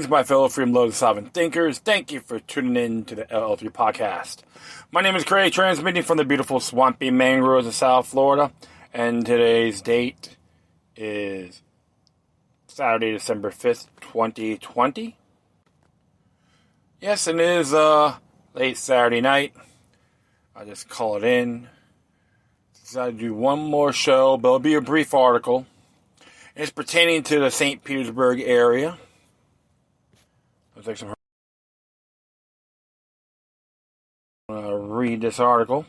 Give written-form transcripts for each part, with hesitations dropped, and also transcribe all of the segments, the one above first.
Greetings, my fellow freedom-loving sovereign thinkers. Thank you for tuning in to the LL3 podcast. My name is Craig, transmitting from the beautiful swampy mangroves of South Florida, and today's date is Saturday, December 5th, 2020. Yes, it is late Saturday night. I just call it in. Decided to do one more show, but it'll be a brief article. It's pertaining to the St. Petersburg area. Let's take some. Read this article.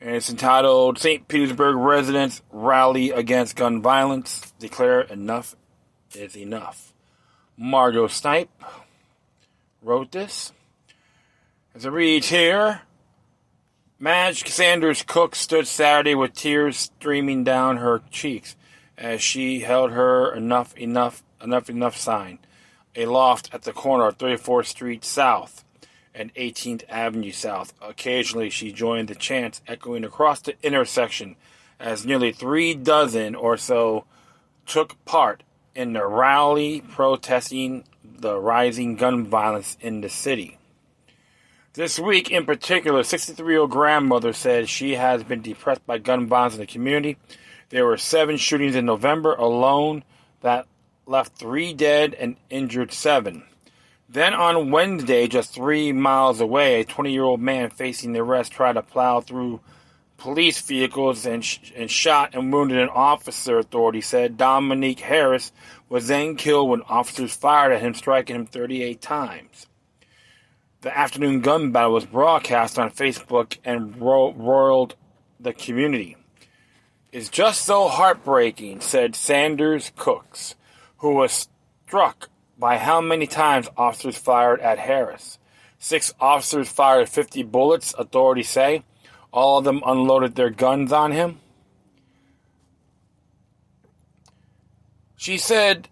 And it's entitled, St. Petersburg Residents Rally Against Gun Violence. Declare enough is enough. Margot Snipe wrote this. As it reads here, Madge Sanders Cook stood Saturday with tears streaming down her cheeks as she held her enough sign, aloft at the corner of 34th Street South and 18th Avenue South. Occasionally, she joined the chants echoing across the intersection as nearly 36 or so took part in the rally protesting the rising gun violence in the city. This week in particular, 63-year-old grandmother said she has been depressed by gun violence in the community. There were 7 shootings in November alone that left 3 dead and injured 7. Then on Wednesday, just 3 miles away, a 20-year-old man facing arrest tried to plow through police vehicles and shot and wounded an officer, authorities said. Dominique Harris was then killed when officers fired at him, striking him 38 times. The afternoon gun battle was broadcast on Facebook and roiled the community. It's just so heartbreaking, said Sanders Cooks, who was struck by how many times officers fired at Harris. 6 officers fired 50 bullets, authorities say. All of them unloaded their guns on him. She said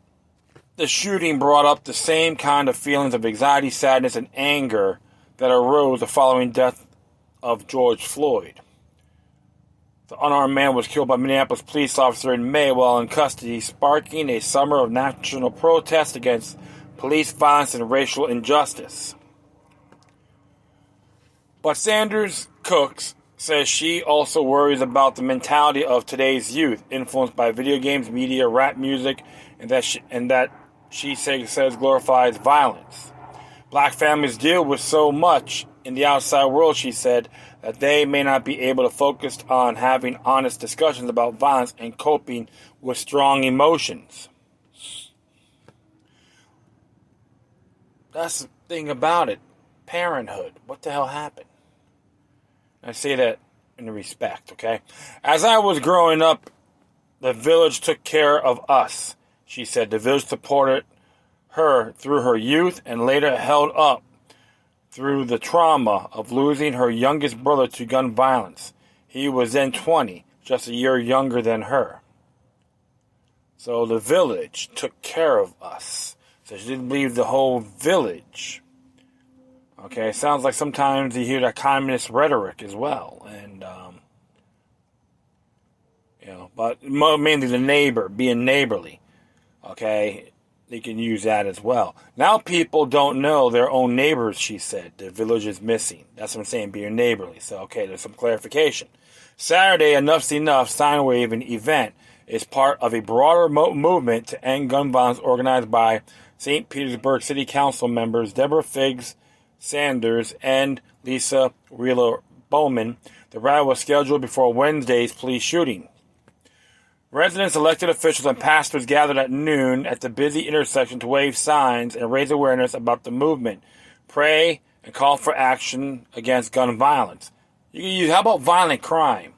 the shooting brought up the same kind of feelings of anxiety, sadness, and anger that arose the following death of George Floyd. The unarmed man was killed by a Minneapolis police officer in May while in custody, sparking a summer of national protest against police violence and racial injustice. But Sanders Cooks says she also worries about the mentality of today's youth, influenced by video games, media, rap music, and that she says glorifies violence. Black families deal with so much in the outside world, she said, that they may not be able to focus on having honest discussions about violence and coping with strong emotions. That's the thing about it. Parenthood. What the hell happened? I say that in respect, okay? As I was growing up, the village took care of us, she said. The village supported her through her youth and later held up through the trauma of losing her youngest brother to gun violence. He was then 20, just a year younger than her. So the village took care of us. So she didn't leave the whole village. Okay, sounds like sometimes you hear that communist rhetoric as well. And, but mainly the neighbor, being neighborly. Okay, they can use that as well. Now people don't know their own neighbors, she said. The village is missing. That's what I'm saying, being neighborly. So, okay, there's some clarification. Saturday, Enough's Enough sign-waving event is part of a broader movement to end gun violence organized by St. Petersburg City Council members Deborah Figgs Sanders and Lisa Wheeler-Bowman. The rally was scheduled before Wednesday's police shooting. Residents, elected officials, and pastors gathered at noon at the busy intersection to wave signs and raise awareness about the movement, pray, and call for action against gun violence. How about violent crime?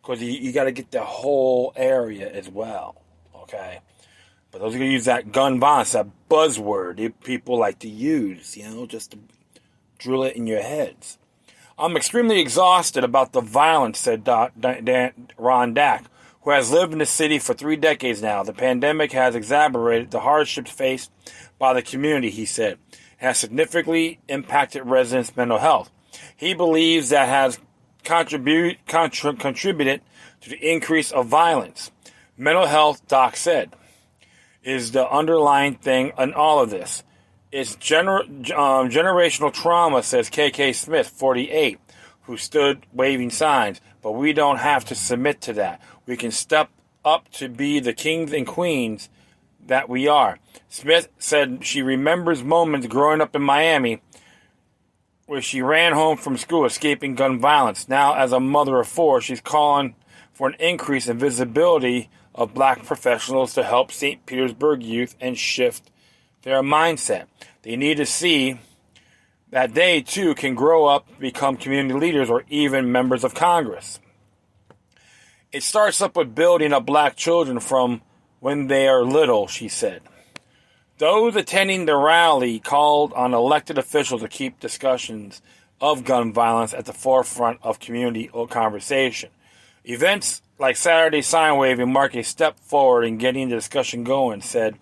Because you got to get the whole area as well, okay? But those are going to use that gun violence, that buzzword people like to use, just to drill it in your heads. I'm extremely exhausted about the violence, said Ron Dack, who has lived in the city for 3 decades now. The pandemic has exacerbated the hardships faced by the community, he said. It has significantly impacted residents' mental health. He believes that has contributed to the increase of violence. Mental health, Doc said. is the underlying thing in all of this. It's generational trauma, says K.K. Smith, 48, who stood waving signs. But we don't have to submit to that. We can step up to be the kings and queens that we are. Smith said she remembers moments growing up in Miami where she ran home from school escaping gun violence. Now, as a mother of 4, she's calling for an increase in visibility of black professionals to help St. Petersburg youth and shift their mindset. They need to see that they, too, can grow up, become community leaders, or even members of Congress. It starts up with building up black children from when they are little, she said. Those attending the rally called on elected officials to keep discussions of gun violence at the forefront of community conversation. Events like Saturday sign waving mark a step forward in getting the discussion going, said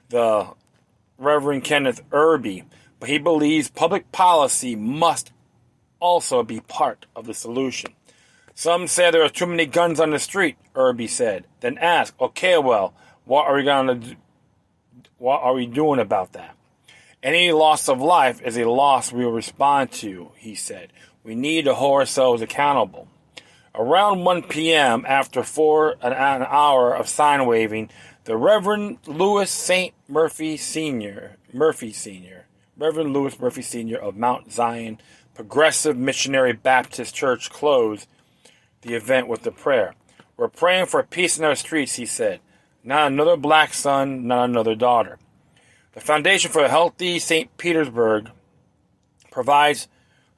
the Reverend Kenneth Irby, but he believes public policy must also be part of the solution. Some say there are too many guns on the street, Irby said. Then ask, okay, well, what are we doing about that? Any loss of life is a loss we will respond to, he said. We need to hold ourselves accountable. Around 1 p.m., after an hour of sign waving, the Reverend Louis St. Murphy Sr., Reverend Louis Murphy Sr. of Mount Zion Progressive Missionary Baptist Church closed the event with a prayer. We're praying for peace in our streets, he said. Not another black son, not another daughter. The Foundation for a Healthy St. Petersburg provides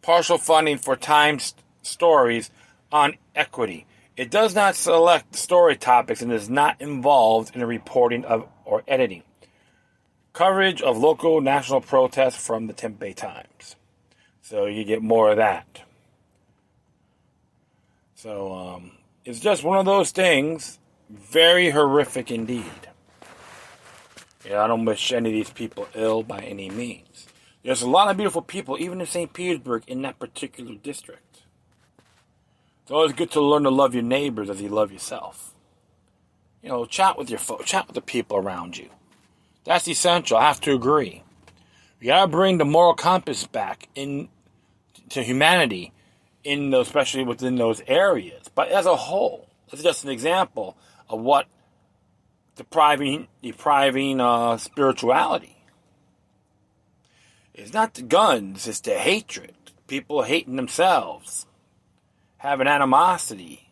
partial funding for Time stories on equity. It does not select story topics and is not involved in the reporting of or editing. Coverage of local national protests from the Tempe Times. So you get more of that. So it's just one of those things, very horrific indeed. Yeah, I don't wish any of these people ill by any means. There's a lot of beautiful people, even in St. Petersburg, in that particular district. It's always good to learn to love your neighbors as you love yourself. You know, chat with your folks, chat with the people around you. That's essential. I have to agree. We gotta bring the moral compass back in to humanity, especially within those areas. But as a whole, it's just an example of what depriving spirituality. It's not the guns; it's the hatred. People hating themselves. Having animosity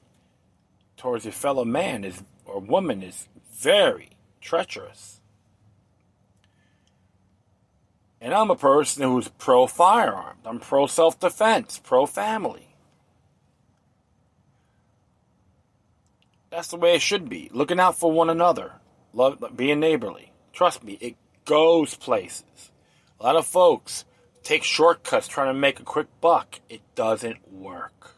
towards your fellow man or woman is very treacherous. And I'm a person who's pro-firearms. I'm pro-self-defense, pro-family. That's the way it should be. Looking out for one another. Being neighborly. Trust me, it goes places. A lot of folks take shortcuts trying to make a quick buck. It doesn't work.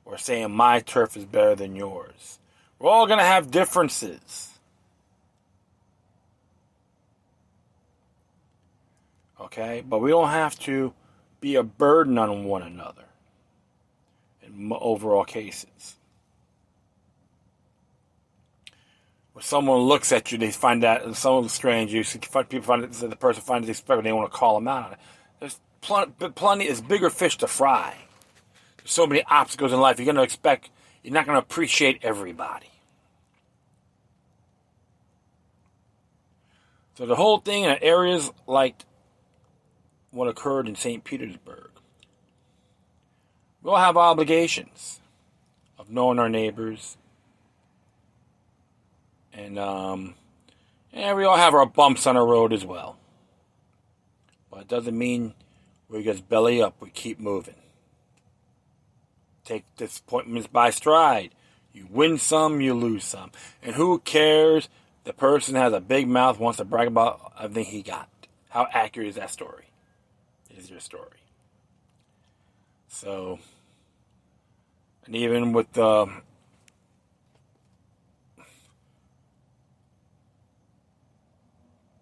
Or saying my turf is better than yours. We're all going to have differences. Okay? But we don't have to be a burden on one another in overall cases. When someone looks at you, they find that someone's strange. People find that the person finds it expected, they want to call them out on it. There's plenty, it's bigger fish to fry. So many obstacles in life, you're not going to appreciate everybody. So the whole thing in areas like what occurred in St. Petersburg, we all have obligations of knowing our neighbors. And we all have our bumps on our road as well. But it doesn't mean we just belly up, we keep moving. Take disappointments by stride. You win some, you lose some. And who cares? The person has a big mouth, wants to brag about everything he got. How accurate is that story? Is your story. So, and even with the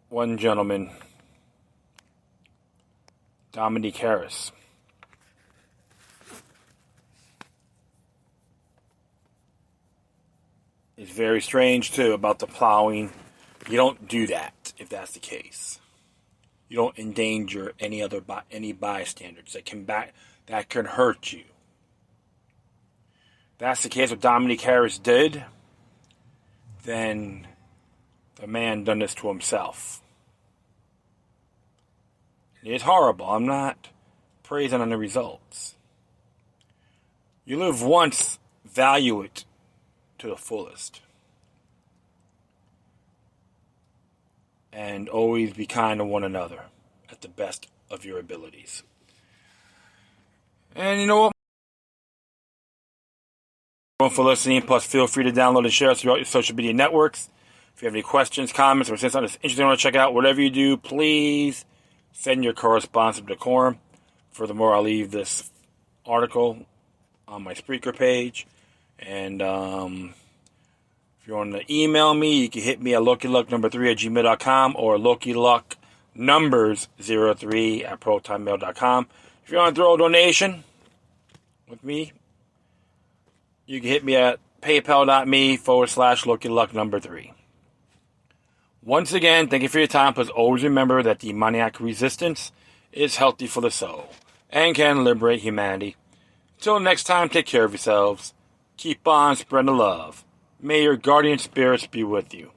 one gentleman, Dominique Harris, is very strange too about the plowing You don't do that if that's the case. You don't endanger any bystanders that can hurt you. If that's the case what Dominique Harris did, then the man done this to himself. It's horrible. I'm not praising on the results. You live once, value it to the fullest. And always be kind to one another at the best of your abilities. And you know what? Thank you for listening. Plus, feel free to download and share us throughout your social media networks. If you have any questions, comments, or something that's interesting you want to check out, whatever you do, please send your correspondence to Decorum. Furthermore, I'll leave this article on my Spreaker page. And if you want to email me, you can hit me at LokiLuck3@gmail.com or LokiLuckNumbers03@protonmail.com. If you want to throw a donation with me, you can hit me at paypal.me/LokiLuck3. Once again, thank you for your time. Please always remember that the demoniac resistance is healthy for the soul and can liberate humanity. Until next time, take care of yourselves. Keep on spreading the love. May your guardian spirits be with you.